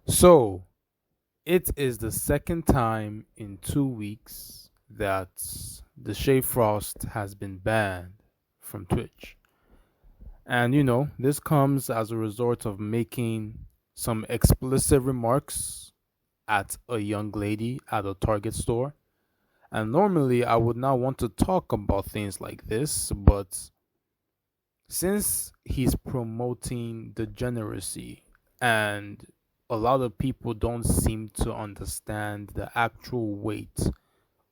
So, it is the second time in 2 weeks that Deshae Frost has been banned from Twitch. And this comes as a result of making some explicit remarks at a young lady at a Target store. And normally I would not want to talk about things like this, but since he's promoting degeneracy and a lot of people don't seem to understand the actual weight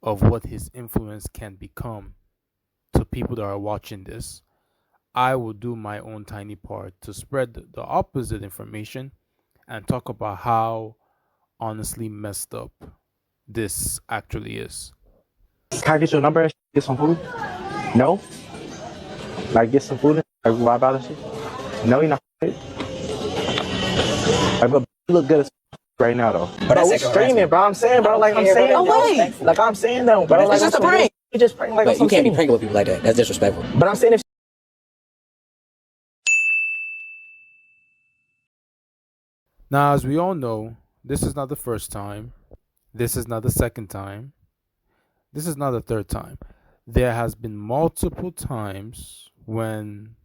of what his influence can become to people that are watching this, I will do my own tiny part to spread the opposite information and talk about how honestly messed up this actually is. Can I get your number? Get some food? No? Like, get some food? Like, vibe out and shit? No, you're not. Like, but you look good as right now, though. But we're streaming, bro. I'm saying, bro. Like, I'm saying. Like, I'm saying, though, bro. Like, it's just a prank. You just prank like But you can't be pranking with people like that. That's disrespectful. But I'm saying if. Now, as we all know, this is not the first time. This is not the second time. This is not the third time. There has been multiple times when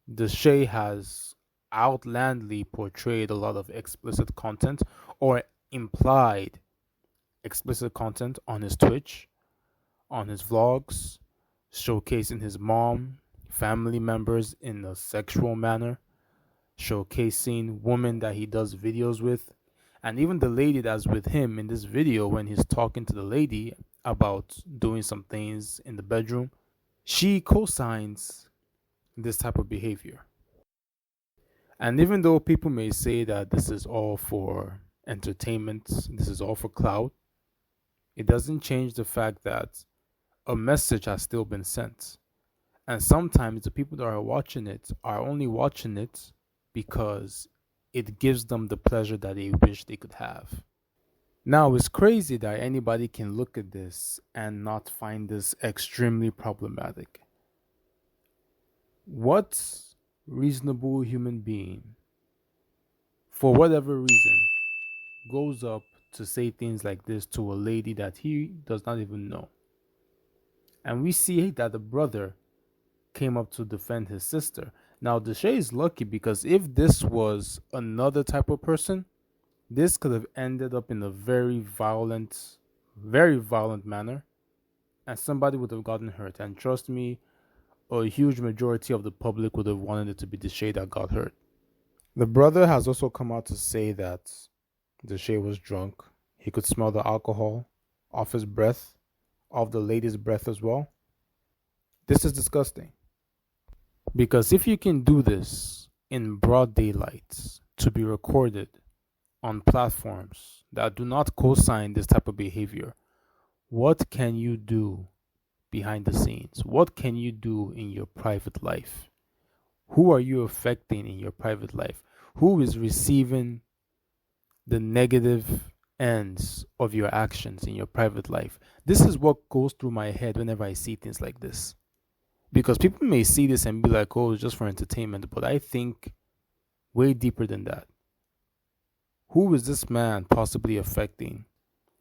Deshae has outlandly portrayed a lot of explicit content or implied explicit content on his Twitch, on his vlogs, showcasing his mom, family members in a sexual manner, showcasing women that he does videos with, and even the lady that's with him in this video when he's talking to the lady about doing some things in the bedroom. She co-signs this type of behavior. And even though people may say that this is all for entertainment, this is all for clout, it doesn't change the fact that a message has still been sent. And sometimes the people that are watching it are only watching it because it gives them the pleasure that they wish they could have. Now, it's crazy that anybody can look at this and not find this extremely problematic. What reasonable human being, for whatever reason, goes up to say things like this to a lady that he does not even know? And we see that the brother came up to defend his sister. Now, Deshae is lucky because if this was another type of person, this could have ended up in a very violent manner, and somebody would have gotten hurt. And trust me, a huge majority of the public would have wanted it to be Deshae that got hurt. The brother has also come out to say that Deshae was drunk. He could smell the alcohol off his breath, off the lady's breath as well. This is disgusting. Because if you can do this in broad daylight to be recorded on platforms that do not co-sign this type of behavior, what can you do behind the scenes? What can you do in your private life? Who are you affecting in your private life? Who is receiving the negative ends of your actions in your private life? This is what goes through my head whenever I see things like this. Because people may see this and be like, oh, it's just for entertainment. But I think way deeper than that. Who is this man possibly affecting?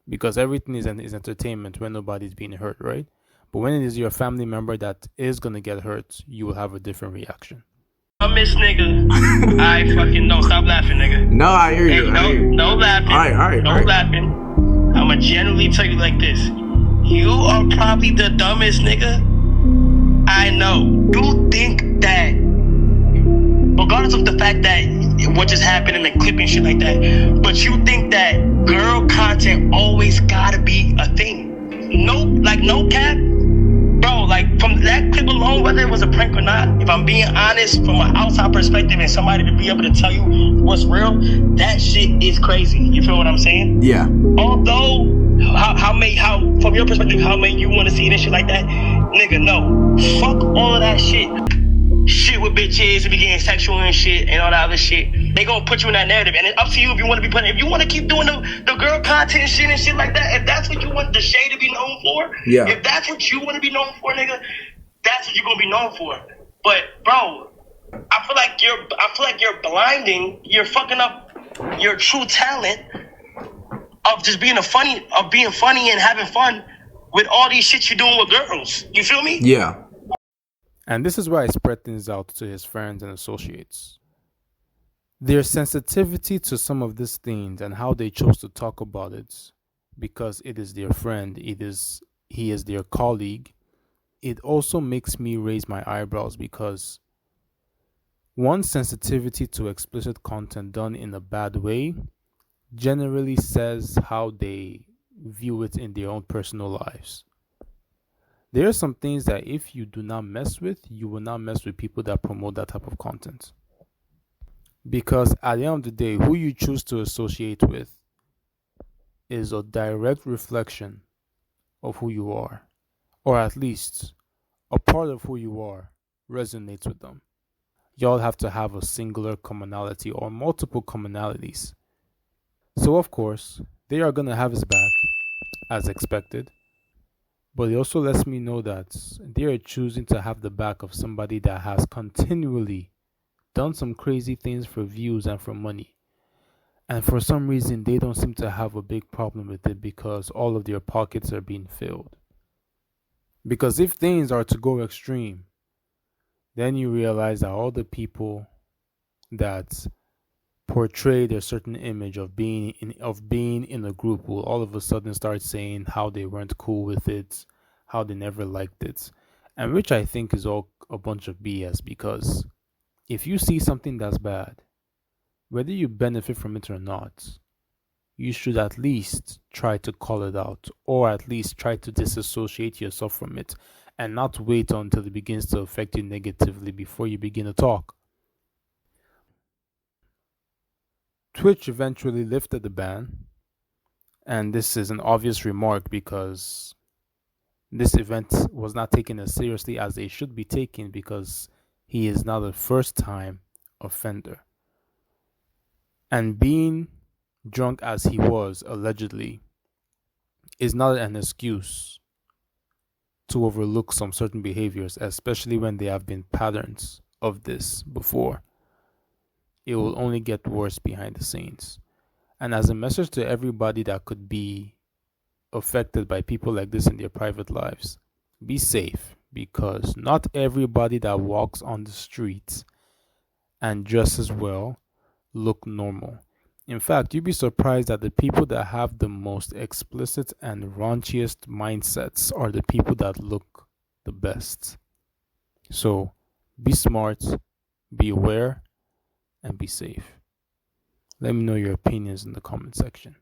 Because everything is entertainment when nobody's being hurt, right? But when it is your family member that is going to get hurt, you will have a different reaction. I miss nigga. I fucking no, stop laughing, nigga. No, I hear you. Hey, no laughing. All right. No laughing. I'ma generally tell you like this. You are probably the dumbest nigga I know. You think that, regardless of the fact that what just happened in the clip and shit like that, but you think that girl content always gotta be a thing. No cap. Bro, like from that clip alone, whether it was a prank or not, if I'm being honest from an outside perspective and somebody to be able to tell you what's real, that shit is crazy. You feel what I'm saying? Yeah. Although, how from your perspective, how many you want to see this shit like that? Nigga, no. Fuck all of that shit. Shit with bitches and be getting sexual and shit and all that other shit. They gonna put you in that narrative, and it's up to you if you want to be putting. If you want to keep doing the girl content shit and shit like that, if that's what you want the Deshae to be known for, yeah. If that's what you want to be known for, nigga, that's what you're gonna be known for. But bro, I feel like you're blinding, you're fucking up your true talent of just being funny and having fun with all these shit you're doing with girls. You feel me? Yeah. And this is why I spread things out to his friends and associates. Their sensitivity to some of these things and how they chose to talk about it, because it is their friend, he is their colleague, it also makes me raise my eyebrows, because one's sensitivity to explicit content done in a bad way generally says how they view it in their own personal lives. There are some things that if you do not mess with, you will not mess with people that promote that type of content. Because at the end of the day, who you choose to associate with is a direct reflection of who you are, or at least a part of who you are resonates with them. Y'all have to have a singular commonality or multiple commonalities. So, of course, they are going to have his back, as expected, but it also lets me know that they are choosing to have the back of somebody that has continually done some crazy things for views and for money. And for some reason, they don't seem to have a big problem with it because all of their pockets are being filled. Because if things are to go extreme, then you realize that all the people that portrayed a certain image of being in a group will all of a sudden start saying how they weren't cool with it, how they never liked it, and which I think is all a bunch of BS. Because if you see something that's bad, whether you benefit from it or not, you should at least try to call it out, or at least try to disassociate yourself from it, and not wait until it begins to affect you negatively before you begin to talk. Twitch eventually lifted the ban, and this is an obvious remark because this event was not taken as seriously as they should be taken, because he is not a first time offender. And being drunk as he was, allegedly, is not an excuse to overlook some certain behaviors, especially when there have been patterns of this before. It will only get worse behind the scenes. And as a message to everybody that could be affected by people like this in their private lives, be safe, because not everybody that walks on the streets and dresses well look normal. In fact, you'd be surprised that the people that have the most explicit and raunchiest mindsets are the people that look the best. So be smart, be aware, and be safe. Let me know your opinions in the comment section.